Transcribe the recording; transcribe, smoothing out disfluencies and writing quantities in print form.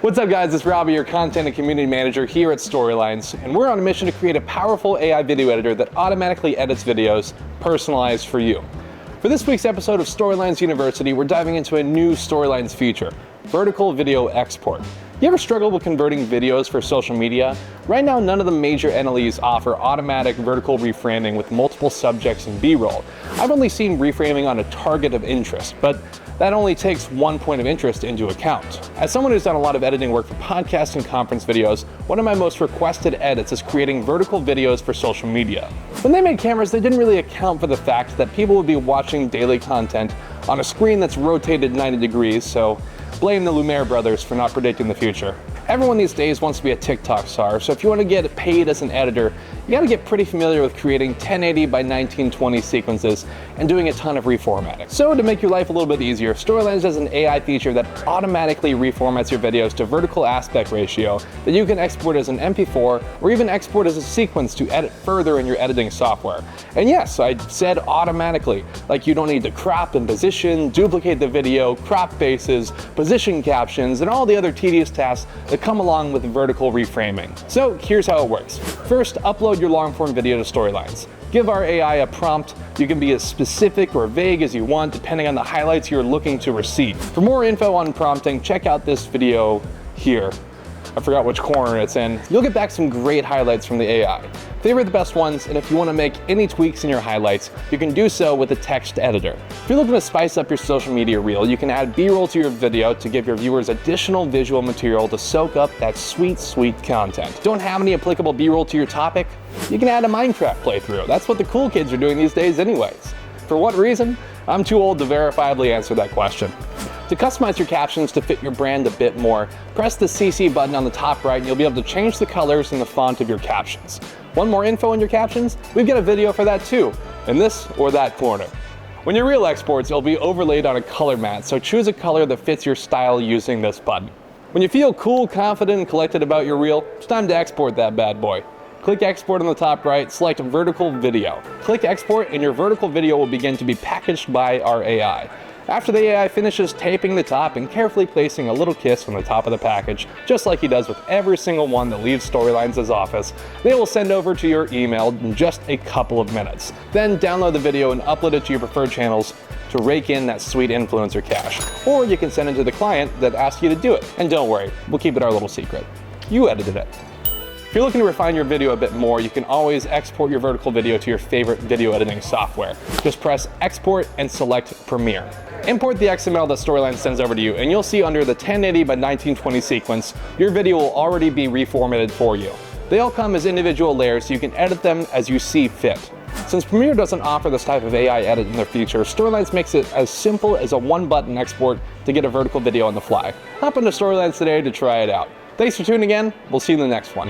What's up guys, it's Robbie, your content and community manager here at Storylines, and we're on a mission to create a powerful AI video editor that automatically edits videos personalized for you. For this week's episode of Storylines University, we're diving into a new Storylines feature, vertical video export. You ever struggle with converting videos for social media? Right now, none of the major NLEs offer automatic vertical reframing with multiple subjects and B-roll. I've only seen reframing on a target of interest, but that only takes one point of interest into account. As someone who's done a lot of editing work for podcasts and conference videos, one of my most requested edits is creating vertical videos for social media. When they made cameras, they didn't really account for the fact that people would be watching daily content on a screen that's rotated 90 degrees, so blame the Lumiere brothers for not predicting the future. Everyone these days wants to be a TikTok star, so if you want to get paid as an editor, you got to get pretty familiar with creating 1080 by 1920 sequences and doing a ton of reformatting. So to make your life a little bit easier, Storylines has an AI feature that automatically reformats your videos to vertical aspect ratio that you can export as an MP4 or even export as a sequence to edit further in your editing software. And yes, I said automatically, like you don't need to crop and position, duplicate the video, crop faces, position captions, and all the other tedious tasks that come along with vertical reframing. So here's how it works. First, upload your long-form video to Storylines. Give our AI a prompt. You can be as specific or vague as you want, depending on the highlights you're looking to receive. For more info on prompting, check out this video here. I forgot which corner it's in. You'll get back some great highlights from the AI. Favorite the best ones, and if you want to make any tweaks in your highlights, you can do so with the text editor. If you're looking to spice up your social media reel, you can add B-roll to your video to give your viewers additional visual material to soak up that sweet, sweet content. Don't have any applicable B-roll to your topic? You can add a Minecraft playthrough. That's what the cool kids are doing these days anyways. For what reason? I'm too old to verifiably answer that question. To customize your captions to fit your brand a bit more, press the CC button on the top right and you'll be able to change the colors and the font of your captions. Want more info on your captions? We've got a video for that too, in this or that corner. When your reel exports, it'll be overlaid on a color mat, so choose a color that fits your style using this button. When you feel cool, confident, and collected about your reel, it's time to export that bad boy. Click Export on the top right, select Vertical Video. Click Export and your vertical video will begin to be packaged by our AI. After the AI finishes taping the top and carefully placing a little kiss on the top of the package, just like he does with every single one that leaves Storylines' office, they will send over to your email in just a couple of minutes. Then download the video and upload it to your preferred channels to rake in that sweet influencer cash. Or you can send it to the client that asked you to do it. And don't worry, we'll keep it our little secret. You edited it. If you're looking to refine your video a bit more, you can always export your vertical video to your favorite video editing software. Just press Export and select Premiere. Import the XML that Storylines sends over to you, and you'll see under the 1080 by 1920 sequence, your video will already be reformatted for you. They all come as individual layers, so you can edit them as you see fit. Since Premiere doesn't offer this type of AI edit in their feature, Storylines makes it as simple as a one-button export to get a vertical video on the fly. Hop into Storylines today to try it out. Thanks for tuning in. We'll see you in the next one.